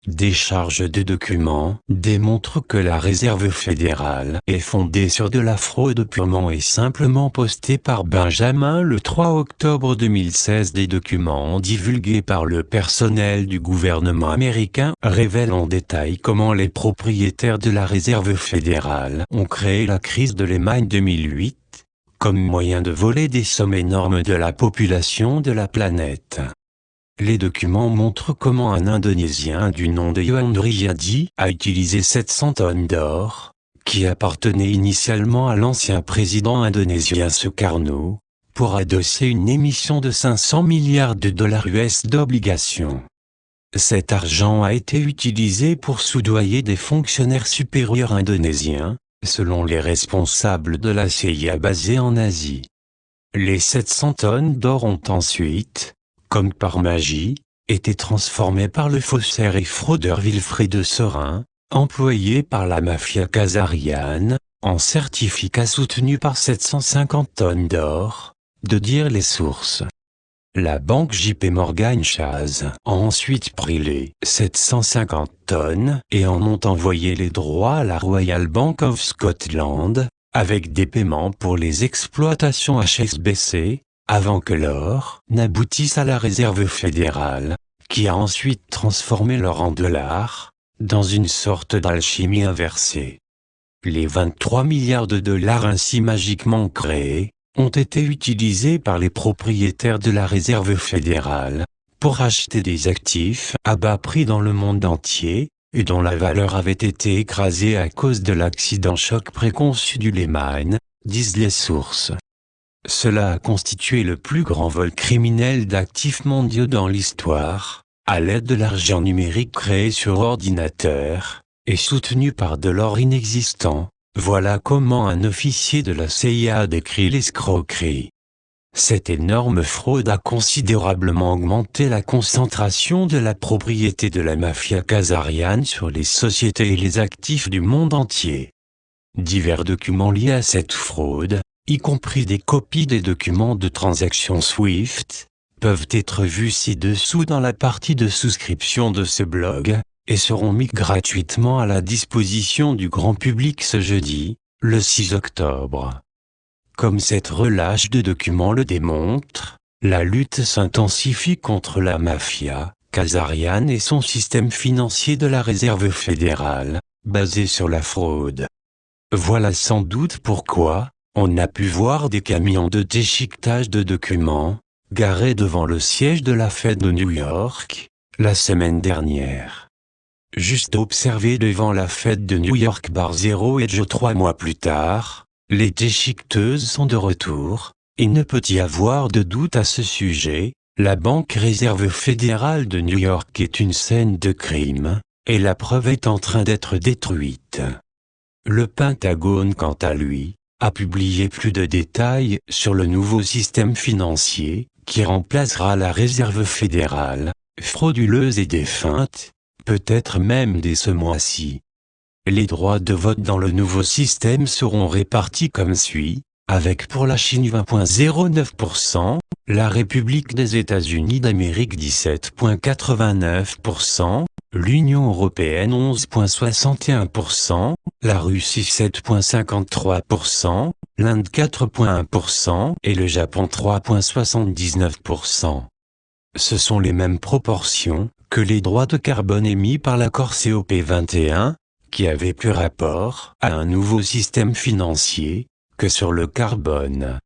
décharge de documents démontre que la Réserve fédérale est fondée sur de la fraude purement et simplement postée par Benjamin le 3 octobre 2016. Des documents divulgués par le personnel du gouvernement américain révèlent en détail comment les propriétaires de la Réserve fédérale ont créé la crise de Lehman 2008, comme moyen de voler des sommes énormes de la population de la planète. Les documents montrent comment un Indonésien du nom de Yohan Riyadi a utilisé 700 tonnes d'or, qui appartenaient initialement à l'ancien président indonésien Sukarno, pour adosser une émission de 500 milliards de dollars US d'obligations. Cet argent a été utilisé pour soudoyer des fonctionnaires supérieurs indonésiens, selon les responsables de la CIA basée en Asie. Les 700 tonnes d'or ont ensuite, comme par magie, été transformées par le faussaire et fraudeur Wilfried Sorin, employé par la mafia khazariane, en certificats soutenus par 750 tonnes d'or, de dire les sources. La banque JP Morgan Chase a ensuite pris les 750 tonnes et en ont envoyé les droits à la Royal Bank of Scotland, avec des paiements pour les exploitations HSBC, avant que l'or n'aboutisse à la Réserve fédérale, qui a ensuite transformé l'or en dollars, dans une sorte d'alchimie inversée. Les 23 milliards de dollars ainsi magiquement créés, ont été utilisés par les propriétaires de la Réserve fédérale, pour acheter des actifs à bas prix dans le monde entier, et dont la valeur avait été écrasée à cause de l'accident choc préconçu du Lehman, disent les sources. Cela a constitué le plus grand vol criminel d'actifs mondiaux dans l'histoire, à l'aide de l'argent numérique créé sur ordinateur, et soutenu par de l'or inexistant. Voilà comment un officier de la CIA décrit l'escroquerie. Cette énorme fraude a considérablement augmenté la concentration de la propriété de la mafia khazariane sur les sociétés et les actifs du monde entier. Divers documents liés à cette fraude, y compris des copies des documents de transactions SWIFT, peuvent être vus ci-dessous dans la partie de souscription de ce blog, et seront mis gratuitement à la disposition du grand public ce jeudi, le 6 octobre. Comme cette relâche de documents le démontre, la lutte s'intensifie contre la mafia khazariane et son système financier de la Réserve fédérale, basé sur la fraude. Voilà sans doute pourquoi on a pu voir des camions de déchiquetage de documents, garés devant le siège de la Fed de New York, la semaine dernière. Juste observé devant la Fed de New York bar 0 et 3 mois plus tard, les déchiqueteuses sont de retour, et ne peut y avoir de doute à ce sujet, la Banque Réserve fédérale de New York est une scène de crime, et la preuve est en train d'être détruite. Le Pentagone quant à lui, a publié plus de détails sur le nouveau système financier, qui remplacera la Réserve fédérale, frauduleuse et défunte, peut-être même dès ce mois-ci. Les droits de vote dans le nouveau système seront répartis comme suit, avec pour la Chine 20,09%, la République des États-Unis d'Amérique 17,89%, l'Union européenne 11,61%, la Russie 7,53%, l'Inde 4,1% et le Japon 3,79%. Ce sont les mêmes proportions que les droits de carbone émis par l'accord COP21, qui avait plus rapport à un nouveau système financier que sur le carbone.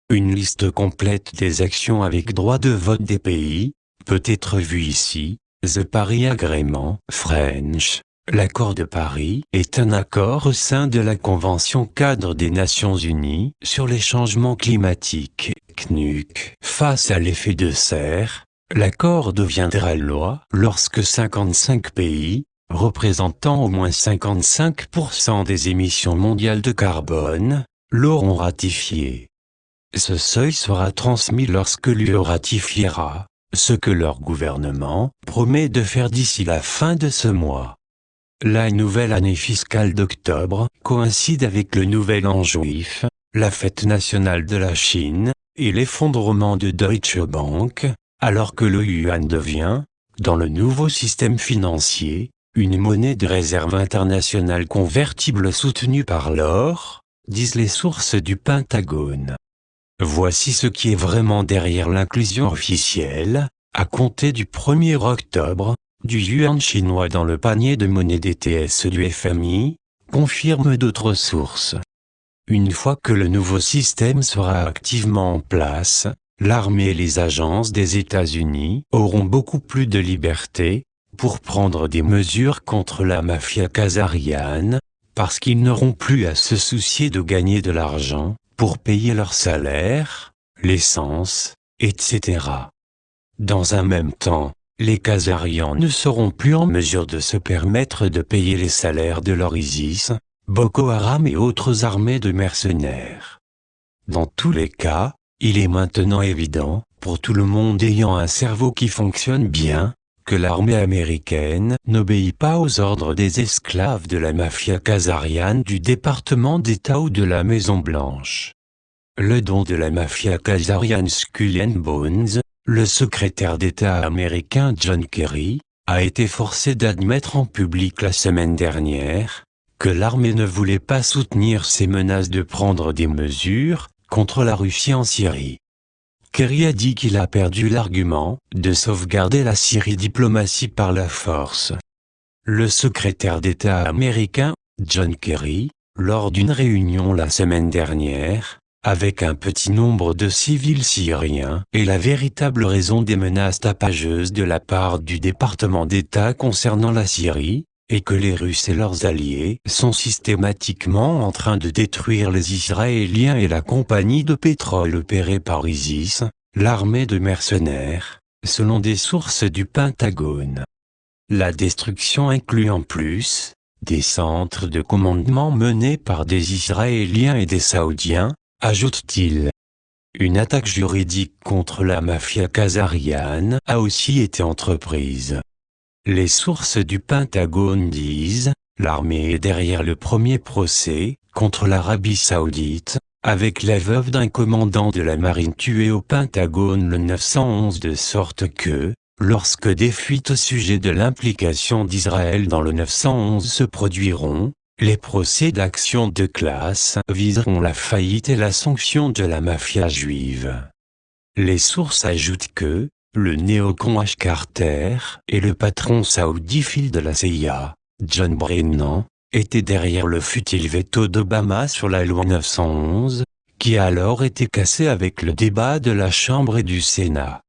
Une liste complète des actions avec droit de vote des pays peut être vue ici. The Paris Agreement French. L'accord de Paris est un accord au sein de la Convention cadre des Nations Unies sur les changements climatiques, CNUC. Face à l'effet de serre, l'accord deviendra loi lorsque 55 pays, représentant au moins 55% des émissions mondiales de carbone, l'auront ratifié. Ce seuil sera transmis lorsque l'UE ratifiera, ce que leur gouvernement promet de faire d'ici la fin de ce mois. La nouvelle année fiscale d'octobre coïncide avec le Nouvel An juif, la fête nationale de la Chine, et l'effondrement de Deutsche Bank, alors que le yuan devient, Dans le nouveau système financier, une monnaie de réserve internationale convertible soutenue par l'or, disent les sources du Pentagone. Voici ce qui est vraiment derrière l'inclusion officielle, à compter du 1er octobre, du yuan chinois dans le panier de monnaie DTS du FMI, confirment d'autres sources. Une fois que le nouveau système sera activement en place, l'armée et les agences des États-Unis auront beaucoup plus de liberté pour prendre des mesures contre la mafia khazariane, parce qu'ils n'auront plus à se soucier de gagner de l'argent pour payer leur salaire, l'essence, etc. Dans un même temps, les Khazarians ne seront plus en mesure de se permettre de payer les salaires de leur ISIS, Boko Haram et autres armées de mercenaires. Dans tous les cas, il est maintenant évident, pour tout le monde ayant un cerveau qui fonctionne bien, que l'armée américaine n'obéit pas aux ordres des esclaves de la mafia khazariane du département d'État ou de la Maison-Blanche. Le don de la mafia khazariane Skull and Bones, le secrétaire d'État américain John Kerry, a été forcé d'admettre en public la semaine dernière que l'armée ne voulait pas soutenir ces menaces de prendre des mesures contre la Russie en Syrie. Kerry a dit qu'il a perdu l'argument de sauvegarder la Syrie diplomatie par la force. Le secrétaire d'État américain, John Kerry, lors d'une réunion la semaine dernière, avec un petit nombre de civils syriens, est la véritable raison des menaces tapageuses de la part du département d'État concernant la Syrie, et que les Russes et leurs alliés sont systématiquement en train de détruire les Israéliens et la compagnie de pétrole opérée par ISIS, l'armée de mercenaires, selon des sources du Pentagone. La destruction inclut en plus des centres de commandement menés par des Israéliens et des Saoudiens, ajoute-t-il. Une attaque juridique contre la mafia khazariane a aussi été entreprise. Les sources du Pentagone disent, l'armée est derrière le premier procès contre l'Arabie Saoudite, avec la veuve d'un commandant de la marine tué au Pentagone le 911 de sorte que, lorsque des fuites au sujet de l'implication d'Israël dans le 911 se produiront, les procès d'action de classe viseront la faillite et la sanction de la mafia juive. Les sources ajoutent que, le néocon H. Carter et le patron saoudiophile de la CIA, John Brennan, étaient derrière le futile veto d'Obama sur la loi 911, qui a alors été cassée avec le débat de la Chambre et du Sénat.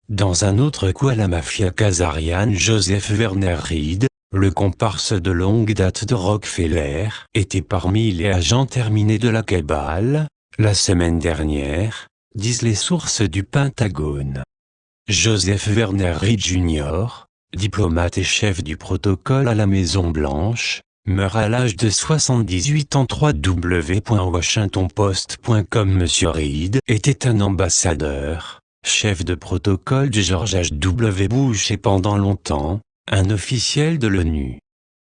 Dans un autre coup à la mafia khazariane, Joseph Werner Reed, le comparse de longue date de Rockefeller, était parmi les agents terminés de la cabale, la semaine dernière, disent les sources du Pentagone. Joseph Werner Reed Jr., diplomate et chef du protocole à la Maison-Blanche, meurt à l'âge de 78 ans. www.washingtonpost.com Monsieur Reed était un ambassadeur, chef de protocole de George H.W. Bush et pendant longtemps, un officiel de l'ONU.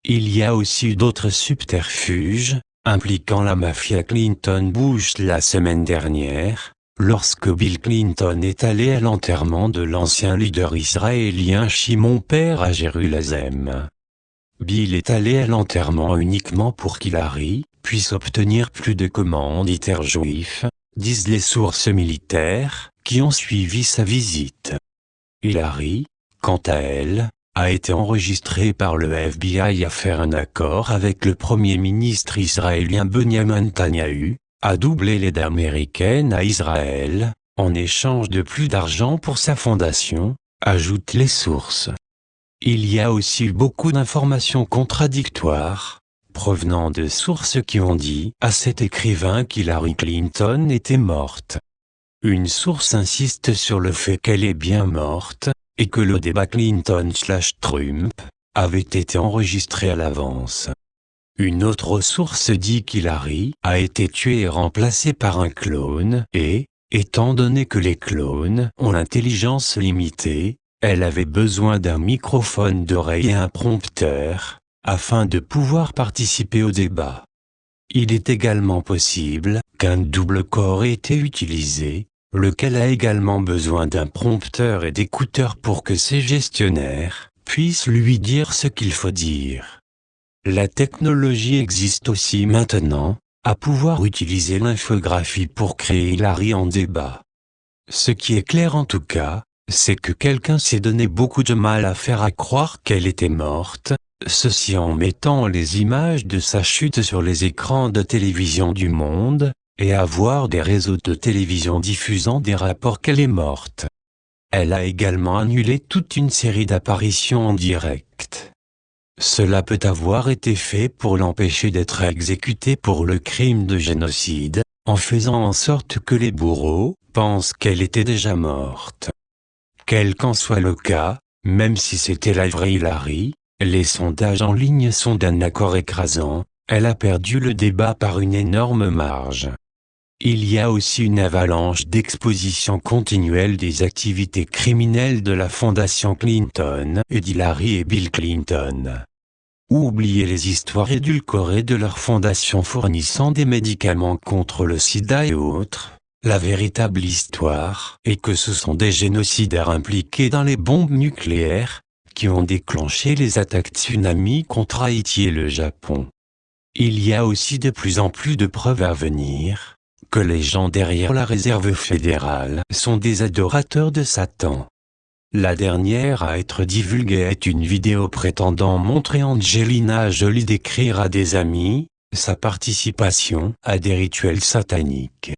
Il y a aussi eu d'autres subterfuges, impliquant la mafia Clinton-Bush la semaine dernière, lorsque Bill Clinton est allé à l'enterrement de l'ancien leader israélien Shimon Peres à Jérusalem. Bill est allé à l'enterrement uniquement pour qu'Hillary puisse obtenir plus de commanditaires juifs, disent les sources militaires, qui ont suivi sa visite. Hillary, quant à elle, a été enregistrée par le FBI à faire un accord avec le premier ministre israélien Benjamin Netanyahu, à doubler l'aide américaine à Israël, en échange de plus d'argent pour sa fondation, ajoutent les sources. Il y a aussi eu beaucoup d'informations contradictoires, provenant de sources qui ont dit à cet écrivain qu'Hillary Clinton était morte. Une source insiste sur le fait qu'elle est bien morte, et que le débat Clinton/Trump avait été enregistré à l'avance. Une autre source dit qu'Hillary a été tuée et remplacée par un clone et, étant donné que les clones ont l'intelligence limitée, elle avait besoin d'un microphone d'oreille et un prompteur, afin de pouvoir participer au débat. Il est également possible qu'un double corps ait été utilisé, lequel a également besoin d'un prompteur et d'écouteurs pour que ses gestionnaires puissent lui dire ce qu'il faut dire. La technologie existe aussi maintenant, à pouvoir utiliser l'infographie pour créer Hilary en débat. Ce qui est clair en tout cas, c'est que quelqu'un s'est donné beaucoup de mal à faire croire qu'elle était morte, ceci en mettant les images de sa chute sur les écrans de télévision du monde, et à voir des réseaux de télévision diffusant des rapports qu'elle est morte. Elle a également annulé toute une série d'apparitions en direct. Cela peut avoir été fait pour l'empêcher d'être exécutée pour le crime de génocide, en faisant en sorte que les bourreaux pensent qu'elle était déjà morte. Quel qu'en soit le cas, même si c'était la vraie Hilary, les sondages en ligne sont d'un accord écrasant, elle a perdu le débat par une énorme marge. Il y a aussi une avalanche d'expositions continuelles des activités criminelles de la fondation Clinton et d'Hillary et Bill Clinton. Oubliez les histoires édulcorées de leur fondation fournissant des médicaments contre le sida et autres. La véritable histoire est que ce sont des génocidaires impliqués dans les bombes nucléaires, qui ont déclenché les attaques tsunami contre Haïti et le Japon. Il y a aussi de plus en plus de preuves à venir, que les gens derrière la réserve fédérale sont des adorateurs de Satan. La dernière à être divulguée est une vidéo prétendant montrer Angelina Jolie décrire à des amis sa participation à des rituels sataniques.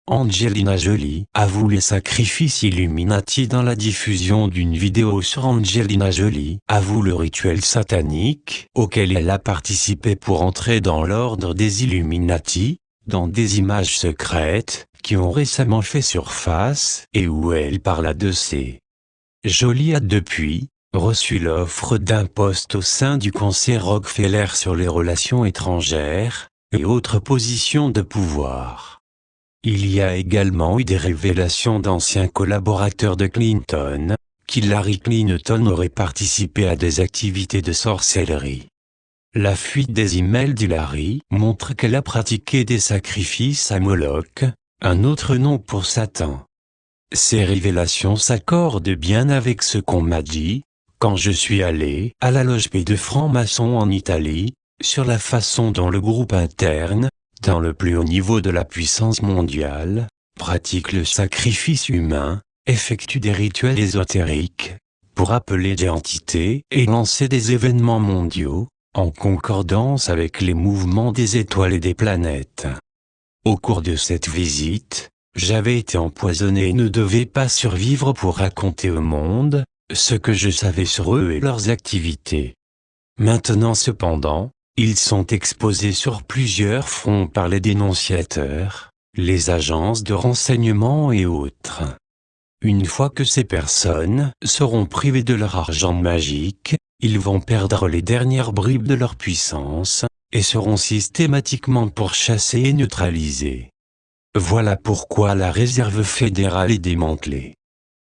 Angelina Jolie avoue les sacrifices Illuminati dans la diffusion d'une vidéo sur Angelina Jolie avoue le rituel satanique auquel elle a participé pour entrer dans l'ordre des Illuminati, dans des images secrètes qui ont récemment fait surface et où elle parle de ces. Jolie a depuis reçu l'offre d'un poste au sein du conseil Rockefeller sur les relations étrangères et autres positions de pouvoir. Il y a également eu des révélations d'anciens collaborateurs de Clinton, qu'Hillary Clinton aurait participé à des activités de sorcellerie. La fuite des emails d'Hillary montre qu'elle a pratiqué des sacrifices à Moloch, un autre nom pour Satan. Ces révélations s'accordent bien avec ce qu'on m'a dit, quand je suis allé à la loge P de francs-maçons en Italie, sur la façon dont le groupe interne, dans le plus haut niveau de la puissance mondiale, pratique le sacrifice humain, effectue des rituels ésotériques, pour appeler des entités et lancer des événements mondiaux, en concordance avec les mouvements des étoiles et des planètes. Au cours de cette visite, j'avais été empoisonné et ne devais pas survivre pour raconter au monde ce que je savais sur eux et leurs activités. Maintenant cependant, ils sont exposés sur plusieurs fronts par les dénonciateurs, les agences de renseignement et autres. Une fois que ces personnes seront privées de leur argent magique, ils vont perdre les dernières bribes de leur puissance, et seront systématiquement pourchassés et neutralisés. Voilà pourquoi la réserve fédérale est démantelée.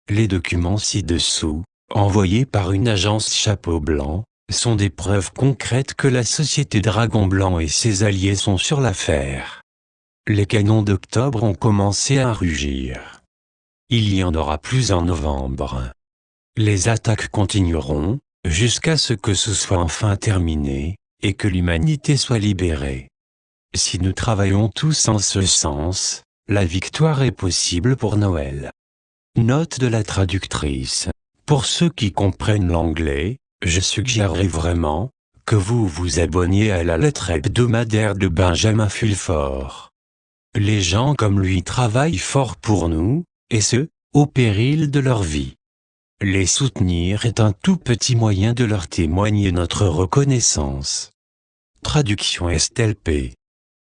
Les documents ci-dessous, envoyés par une agence Chapeau Blanc, sont des preuves concrètes que la société Dragon Blanc et ses alliés sont sur l'affaire. Les canons d'octobre ont commencé à rugir. Il y en aura plus en novembre. Les attaques continueront, jusqu'à ce que ce soit enfin terminé, et que l'humanité soit libérée. Si nous travaillons tous en ce sens, la victoire est possible pour Noël. Note de la traductrice. Pour ceux qui comprennent l'anglais, je suggérerais vraiment que vous vous abonniez à la lettre hebdomadaire de Benjamin Fulford. Les gens comme lui travaillent fort pour nous, et ce, au péril de leur vie. Les soutenir est un tout petit moyen de leur témoigner notre reconnaissance. Traduction Estelle P.